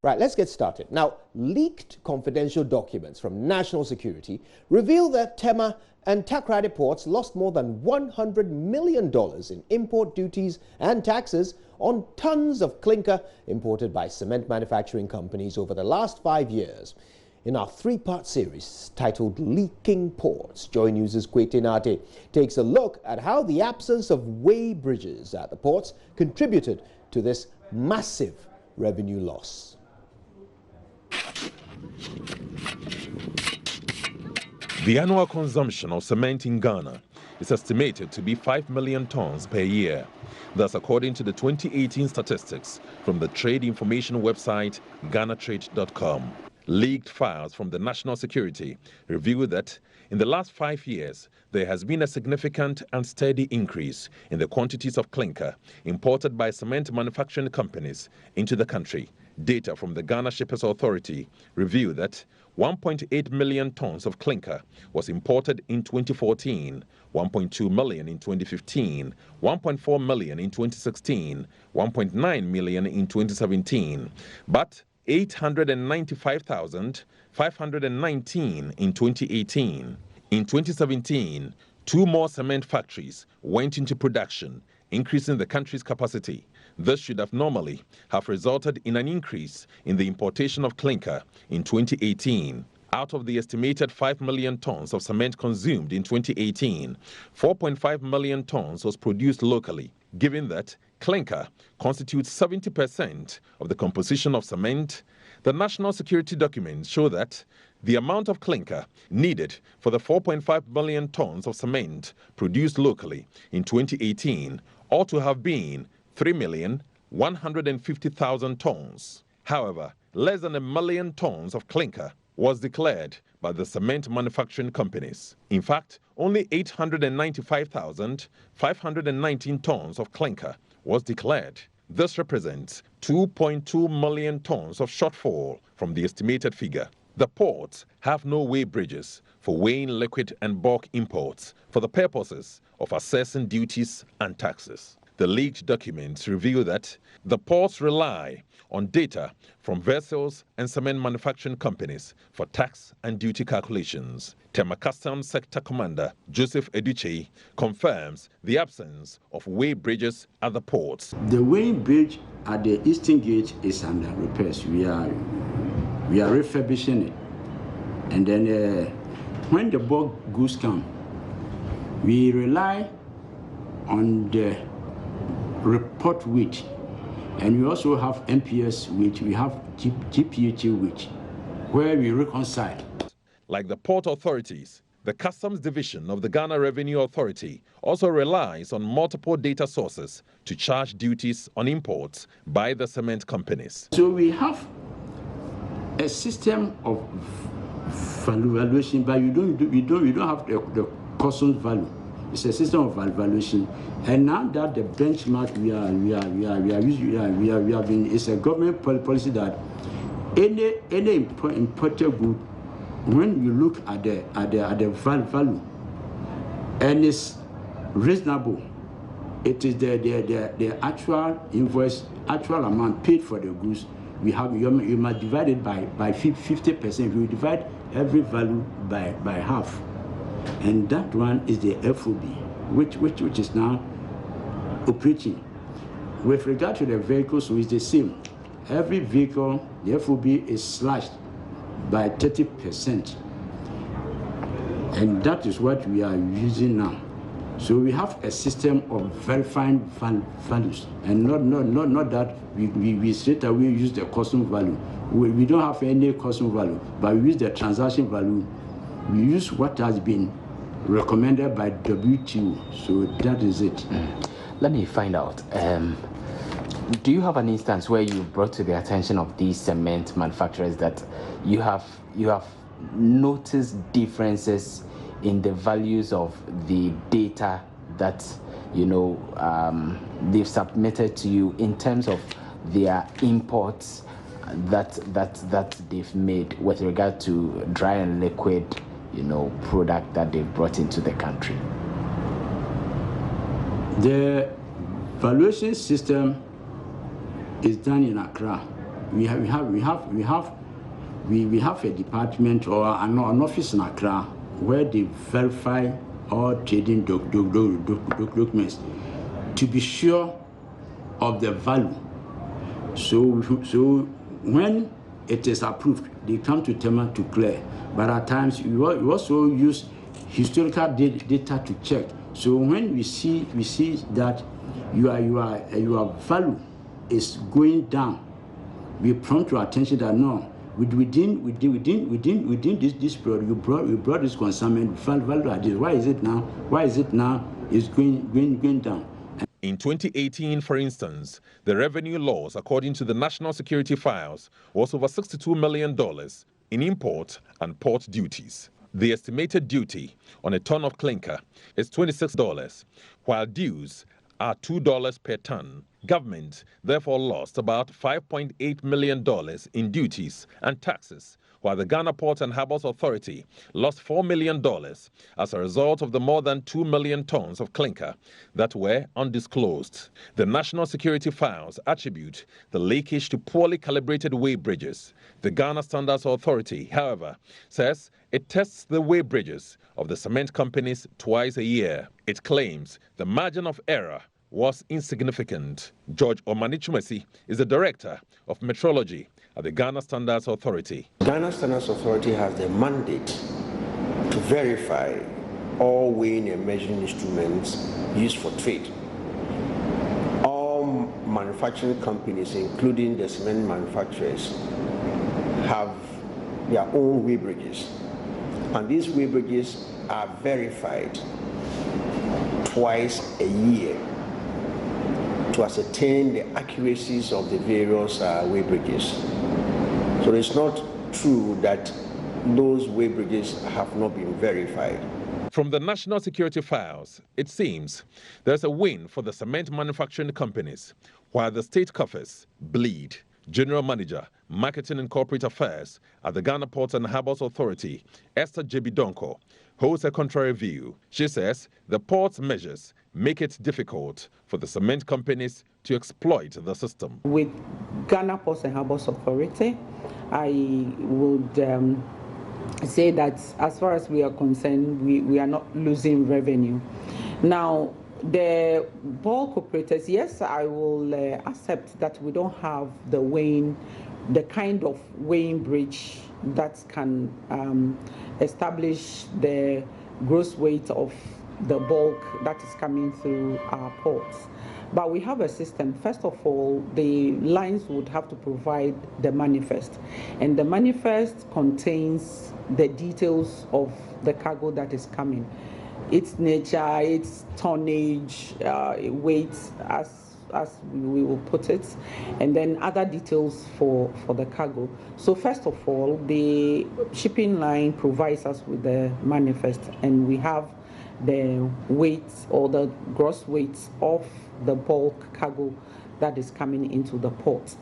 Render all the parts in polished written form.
Right, let's get started. Now, leaked confidential documents from national security reveal that Tema and Takoradi ports lost more than $100 million in import duties and taxes on tons of clinker imported by cement manufacturing companies over the last 5 years. In our three-part series titled Leaking Ports, JoyNews' Kwete Nate takes a look at how the absence of weigh bridges at the ports contributed to this massive revenue loss. The annual consumption of cement in Ghana is estimated to be 5 million tons per year. That's according to the 2018 statistics from the trade information website GhanaTrade.com. Leaked files from the National Security reveal that in the last 5 years, there has been a significant and steady increase in the quantities of clinker imported by cement manufacturing companies into the country. Data from the Ghana Shippers Authority reveal that 1.8 million tons of clinker was imported in 2014, 1.2 million in 2015, 1.4 million in 2016, 1.9 million in 2017, but 895,519 in 2018. In 2017, 2 more cement factories went into production, increasing the country's capacity. This should have normally have resulted in an increase in the importation of clinker in 2018. Out of the estimated 5 million tons of cement consumed in 2018, 4.5 million tons was produced locally. Given that clinker constitutes 70% of the composition of cement, the national security documents show that the amount of clinker needed for the 4.5 million tons of cement produced locally in 2018 ought to have been 3,150,000 tons. However, less than 1 million tons of clinker was declared by the cement manufacturing companies. In fact, only 895,519 tons of clinker was declared. This represents 2.2 million tons of shortfall from the estimated figure. The ports have no weigh bridges for weighing liquid and bulk imports for the purposes of assessing duties and taxes. The leaked documents reveal that the ports rely on data from vessels and cement manufacturing companies for tax and duty calculations. Tema Customs Sector Commander Joseph Eduche confirms the absence of weigh bridges at the ports. The weighing bridge at the Eastern Gate is under repairs. We are refurbishing it. And then when the bulk goods come, we rely on the report weight, and we also have MPS weight, we have GPHA weight, where we reconcile. Like the port authorities, the Customs Division of the Ghana Revenue Authority also relies on multiple data sources to charge duties on imports by the cement companies. So we have a system of valuation, but you don't have the customs value. It's a system of valuation, and now that the benchmark we have been, it's a government policy that any imported good, when you look at the value and it's reasonable, it is the actual invoice, actual amount paid for the goods. We have you must divide it by 50%. You divide every value by half. And that one is the FOB, which is now operating. With regard to the vehicles, so it's the same. Every vehicle, the FOB is slashed by 30%. And that is what we are using now. So we have a system of verifying values, and not that we straight away use the custom value. We don't have any custom value, but we use the transaction value. We use what has been recommended by WTO, so that is it. Let me find out. Do you have an instance where you brought to the attention of these cement manufacturers that you have noticed differences in the values of the data that they've submitted to you in terms of their imports that they've made with regard to dry and liquid product that they've brought into the country? The valuation system is done in Accra, we have a department or an office in Accra where they verify all trading documents to be sure of the value. So when it is approved, they come to Tema to clear. But at times we also use historical data to check. So when we see that your value is going down, we prompt your attention that no, within this period you brought this consignment value at this. Why is it now is going down? In 2018, for instance, the revenue loss, according to the National Security Files, was over $62 million in import and port duties. The estimated duty on a ton of clinker is $26, while dues are $2 per ton. Government therefore lost about $5.8 million in duties and taxes, while the Ghana Ports and Harbours Authority lost $4 million as a result of the more than 2 million tons of clinker that were undisclosed. The National Security Files attribute the leakage to poorly calibrated weigh bridges. The Ghana Standards Authority, however, says it tests the weigh bridges of the cement companies twice a year. It claims the margin of error was insignificant. George Omanichumasi is the Director of Metrology at the Ghana Standards Authority. Ghana Standards Authority has the mandate to verify all weighing and measuring instruments used for trade. All manufacturing companies, including the cement manufacturers, have their own weigh bridges. And these weigh bridges are verified twice a year to ascertain the accuracies of the various weigh bridges. So it's not true that those weigh bridges have not been verified. From the National Security Files, it seems there's a win for the cement manufacturing companies, while the state coffers bleed. General Manager, Marketing and Corporate Affairs at the Ghana Ports and Harbours Authority, Esther Jebidonko, holds a contrary view. She says the port's measures make it difficult for the cement companies to exploit the system. With Ghana Ports and Harbours Authority, I would say that as far as we are concerned, we are not losing revenue. Now, the bulk operators, yes, I will accept that we don't have the kind of weighing bridge that can establish the gross weight of the bulk that is coming through our ports. But we have a system. First of all, the lines would have to provide the manifest, and the manifest contains the details of the cargo that is coming, its nature, its tonnage, weight, as we will put it, and then other details for the cargo. So first of all, the shipping line provides us with the manifest, and we have the weight or the gross weight of the bulk cargo that is coming into the port.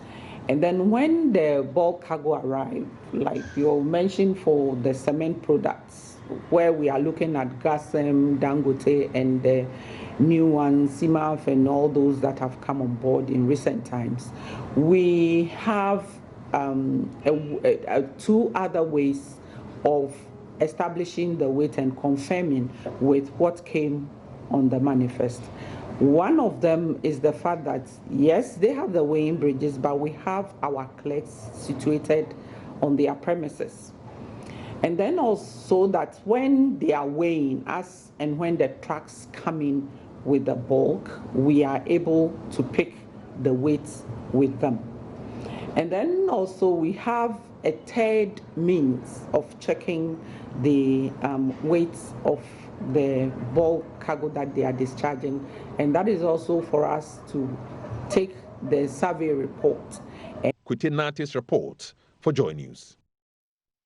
And then when the bulk cargo arrives, like you mentioned for the cement products, where we are looking at Gasem, Dangote, and the new ones, CIMAF, and all those that have come on board in recent times, we have two other ways of establishing the weight and confirming with what came on the manifest. One of them is the fact that, yes, they have the weighing bridges, but we have our clerks situated on their premises. And then also that when they are weighing us and when the trucks come in with the bulk, we are able to pick the weights with them. And then also we have a third means of checking the weights of the bulk cargo that they are discharging, and that is also for us to take the survey report. Kutinati's report for JoyNews.